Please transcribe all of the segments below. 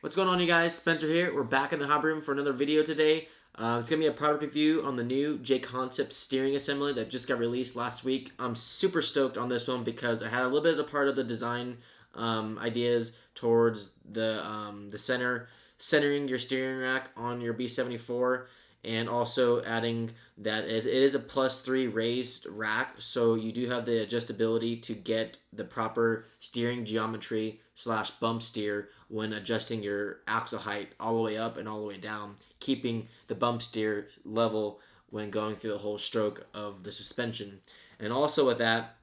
What's going on, you guys? Spencer here. We're back in the hobby room for another video today. It's going to be a product review on the new Jconcept steering assembly that just got released last week. I'm super stoked on this one because I had a little bit of part of the design ideas towards the centering your steering rack on your B74, and also adding that it is a +3 raised rack, so you do have the adjustability to get the proper steering geometry / bump steer when adjusting your axle height all the way up and all the way down, keeping the bump steer level when going through the whole stroke of the suspension. And also with that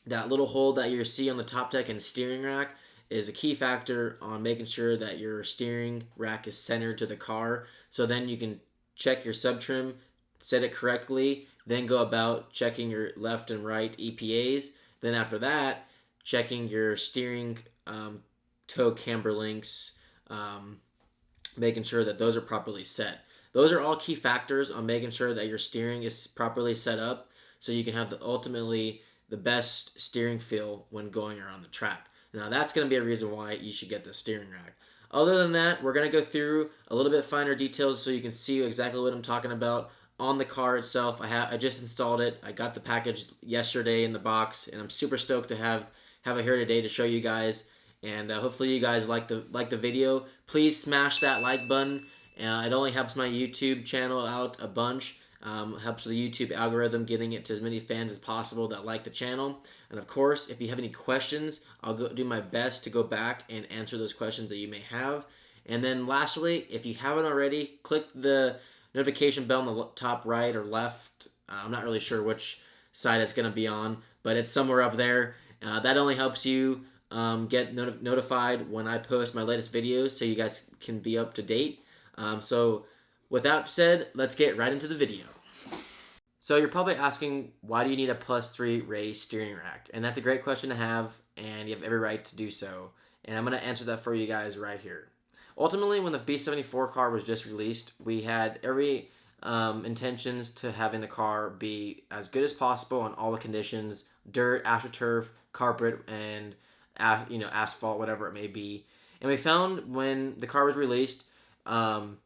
little hole that you see on the top deck and steering rack is a key factor on making sure that your steering rack is centered to the car. So then you can check your sub trim, set it correctly, then go about checking your left and right EPAs. Then after that, checking your steering toe camber links, making sure that those are properly set. Those are all key factors on making sure that your steering is properly set up so you can have ultimately the best steering feel when going around the track. Now that's going to be a reason why you should get the steering rack. Other than that, we're going to go through a little bit finer details so you can see exactly what I'm talking about on the car itself. I just installed it. I got the package yesterday in the box, and I'm super stoked to have it here today to show you guys. And hopefully you guys like the video. Please smash that like button. It only helps my YouTube channel out a bunch. Helps the YouTube algorithm getting it to as many fans as possible that like the channel. And of course, if you have any questions, I'll do my best to go back and answer those questions that you may have. And then lastly, if you haven't already, click the notification bell on the top right or left. I'm not really sure which side it's going to be on, but it's somewhere up there. That only helps you get notified when I post my latest videos so you guys can be up to date. So with that said, let's get right into the video. So you're probably asking, why do you need a +3 raised steering rack? And that's a great question to have, and you have every right to do so. And I'm going to answer that for you guys right here. Ultimately, when the B74 car was just released, we had every intentions to having the car be as good as possible on all the conditions: dirt, astroturf, carpet, and asphalt, whatever it may be. And we found when the car was released, running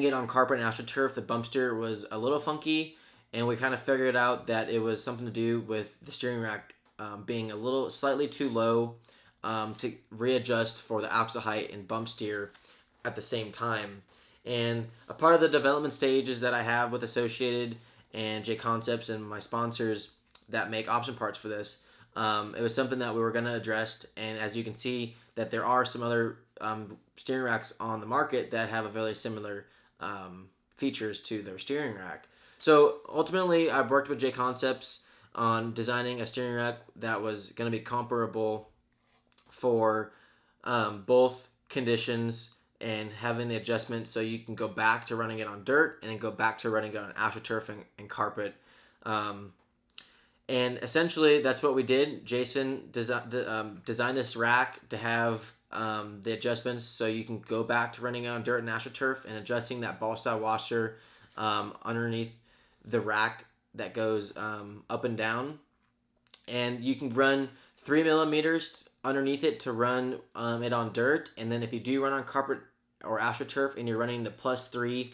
it on carpet and astroturf, the bump steer was a little funky, and we kind of figured out that it was something to do with the steering rack being slightly too low to readjust for the axle height and bump steer at the same time. And a part of the development stages that I have with Associated and Jconcepts and my sponsors that make option parts for this, it was something that we were going to address. And as you can see, that there are some other steering racks on the market that have a very similar features to their steering rack. So ultimately, I've worked with Jconcepts on designing a steering rack that was going to be comparable for both conditions and having the adjustment so you can go back to running it on dirt and then go back to running it on astroturf and carpet. And essentially, that's what we did. Jason designed this rack to have the adjustments so you can go back to running it on dirt and astroturf and adjusting that ball style washer underneath the rack that goes up and down. And you can run 3 millimeters underneath it to run it on dirt. And then if you do run on carpet or astroturf and you're running the +3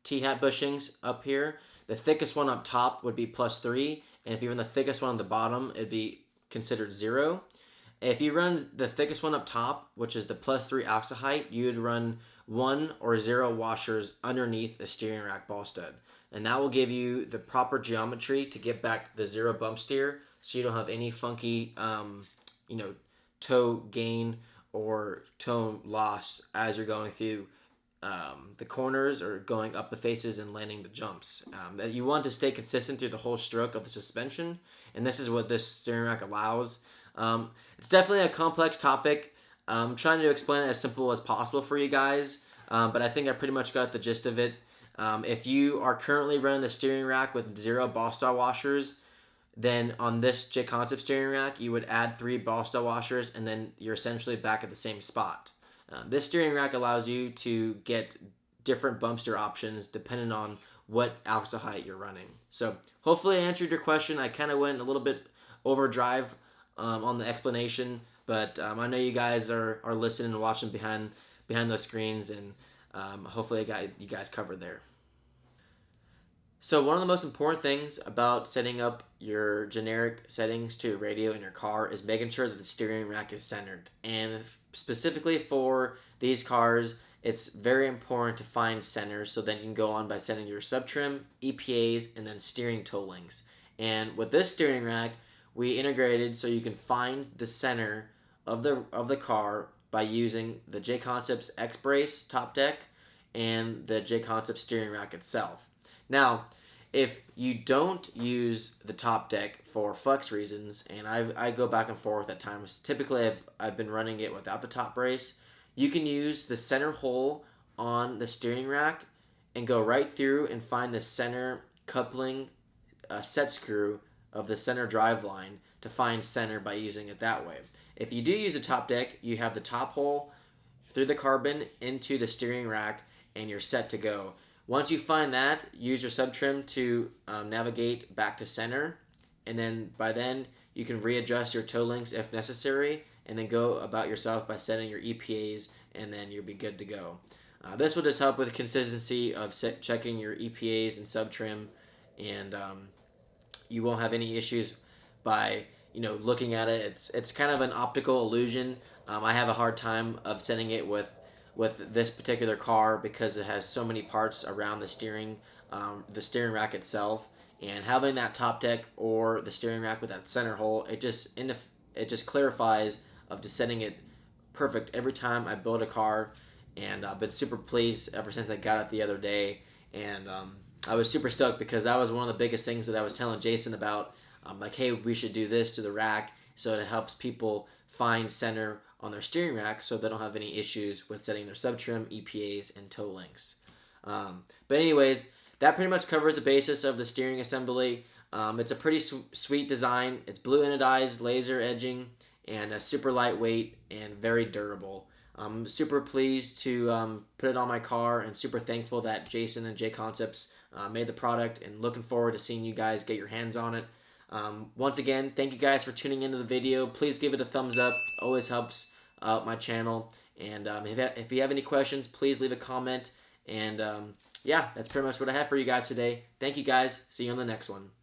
T-hat bushings up here, the thickest one up top would be +3. And if you run the thickest one on the bottom, it'd be considered 0. If you run the thickest one up top, which is the +3 axle height, you would run 1 or 0 washers underneath the steering rack ball stud. And that will give you the proper geometry to get back the 0 bump steer so you don't have any funky toe gain or toe loss as you're going through the corners or going up the faces and landing the jumps. That you want to stay consistent through the whole stroke of the suspension, and this is what this steering rack allows. It's definitely a complex topic. I'm trying to explain it as simple as possible for you guys, but I think I pretty much got the gist of it. If you are currently running the steering rack with 0 ball style washers, then on this Jconcept steering rack, you would add 3 ball style washers, and then you're essentially back at the same spot. This steering rack allows you to get different bump steer options depending on what axle height you're running. So hopefully I answered your question. I kind of went a little bit overdrive on the explanation, But I know you guys are listening and watching behind those screens, and hopefully you guys covered there. So one of the most important things about setting up your generic settings to your radio in your car is making sure that the steering rack is centered. And specifically for these cars, it's very important to find centers, so then you can go on by setting your subtrim, EPAs, and then steering toe links. And with this steering rack, we integrated so you can find the center of the car by using the Jconcepts X Brace top deck and the Jconcept steering rack itself. Now, if you don't use the top deck for flex reasons, and I go back and forth at times, typically I've been running it without the top brace, you can use the center hole on the steering rack and go right through and find the center coupling set screw of the center drive line to find center by using it that way. If you do use a top deck, you have the top hole through the carbon into the steering rack, and you're set to go. Once you find that, use your subtrim to navigate back to center, and then by then you can readjust your toe links if necessary, and then go about yourself by setting your EPAs, and then you'll be good to go. This will just help with the consistency of checking your EPAs and subtrim, and you won't have any issues by looking at it. It's kind of an optical illusion. I have a hard time of setting it with this particular car because it has so many parts around the steering rack itself, and having that top deck or the steering rack with that center hole, it just clarifies of just setting it perfect every time I build a car. And I've been super pleased ever since I got it the other day, and I was super stoked because that was one of the biggest things that I was telling Jason about. Like, hey, we should do this to the rack so it helps people find center on their steering rack so they don't have any issues with setting their subtrim, EPAs, and toe links. But anyways, that pretty much covers the basis of the steering assembly. It's a pretty sweet design. It's blue anodized laser edging and super lightweight and very durable. I'm super pleased to put it on my car, and super thankful that Jason and Jconcepts made the product, and looking forward to seeing you guys get your hands on it. Once again, thank you guys for tuning into the video. Please give it a thumbs up. Always helps out my channel. And if you have any questions, please leave a comment. And yeah, that's pretty much what I have for you guys today. Thank you guys. See you on the next one.